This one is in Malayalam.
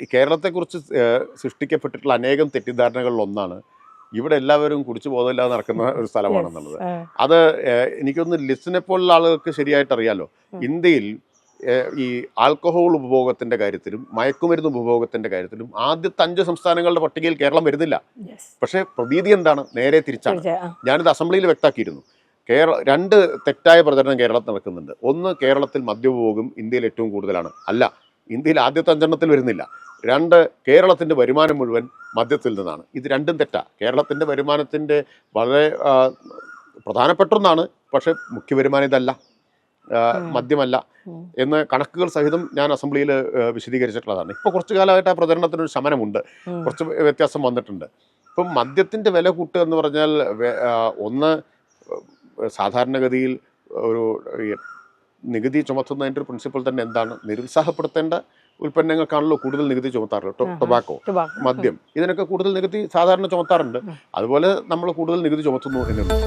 ഈ കേരളത്തെക്കുറിച്ച് സൃഷ്ടിക്കപ്പെട്ടിട്ടുള്ള അനേകം തെറ്റിദ്ധാരണകളിൽ ഒന്നാണ് ഇവിടെ എല്ലാവരും കുടിച്ചു ബോധമില്ലാതെ നടക്കുന്ന ഒരു സ്ഥലമാണെന്നുള്ളത്. അത് എനിക്കൊന്ന് ലിസ്റ്റിനെ പോലുള്ള ആളുകൾക്ക് ശരിയായിട്ട് അറിയാലോ. ഇന്ത്യയിൽ ഈ ആൽക്കഹോൾ ഉപഭോഗത്തിന്റെ കാര്യത്തിലും മയക്കുമരുന്ന് ഉപഭോഗത്തിന്റെ കാര്യത്തിലും ആദ്യത്തെ 5 സംസ്ഥാനങ്ങളുടെ പട്ടികയിൽ കേരളം വരുന്നില്ല. പക്ഷേ പ്രതീതി എന്താണ്? നേരെ തിരിച്ചാണ്. ഞാനിത് അസംബ്ലിയിൽ വ്യക്തമാക്കിയിരുന്നു. 2 തെറ്റായ പ്രചരണം കേരളത്തിൽ നടക്കുന്നുണ്ട്. ഒന്ന്, കേരളത്തിൽ മദ്യപഭോഗം ഇന്ത്യയിൽ ഏറ്റവും കൂടുതലാണ്. അല്ല, ഇന്ത്യയിൽ ആദ്യത്തെ 5 വരുന്നില്ല. 2, കേരളത്തിൻ്റെ വരുമാനം മുഴുവൻ മദ്യത്തിൽ നിന്നാണ്. ഇത് രണ്ടും തെറ്റാ. കേരളത്തിൻ്റെ വരുമാനത്തിൻ്റെ വളരെ പ്രധാനപ്പെട്ട ഒന്നാണ്, പക്ഷെ മുഖ്യ വരുമാനം ഇതല്ല, മദ്യമല്ല എന്ന് കണക്കുകൾ സഹിതം ഞാൻ അസംബ്ലിയിൽ വിശദീകരിച്ചിട്ടുള്ളതാണ്. ഇപ്പോൾ കുറച്ചു കാലമായിട്ട് ആ പ്രചരണത്തിനൊരു ശമനമുണ്ട്, കുറച്ച് വ്യത്യാസം വന്നിട്ടുണ്ട്. ഇപ്പം മദ്യത്തിൻ്റെ വില കൂട്ടുക എന്ന് പറഞ്ഞാൽ ഒന്ന്, സാധാരണഗതിയിൽ ഒരു നികുതി ചുമത്തുന്നതിൻ്റെ ഒരു പ്രിൻസിപ്പിൾ തന്നെ എന്താണ്? നിരുത്സാഹപ്പെടുത്തേണ്ട ഉൽപ്പന്നങ്ങൾക്കാണല്ലോ കൂടുതൽ നികുതി ചുമത്താറുള്ളത്. ടൊബാക്കോ, മദ്യം, ഇതിനൊക്കെ കൂടുതൽ നികുതി സാധാരണ ചുമത്താറുണ്ട്. അതുപോലെ നമ്മൾ കൂടുതൽ നികുതി ചുമത്തുന്നു എന്നുള്ളൂ.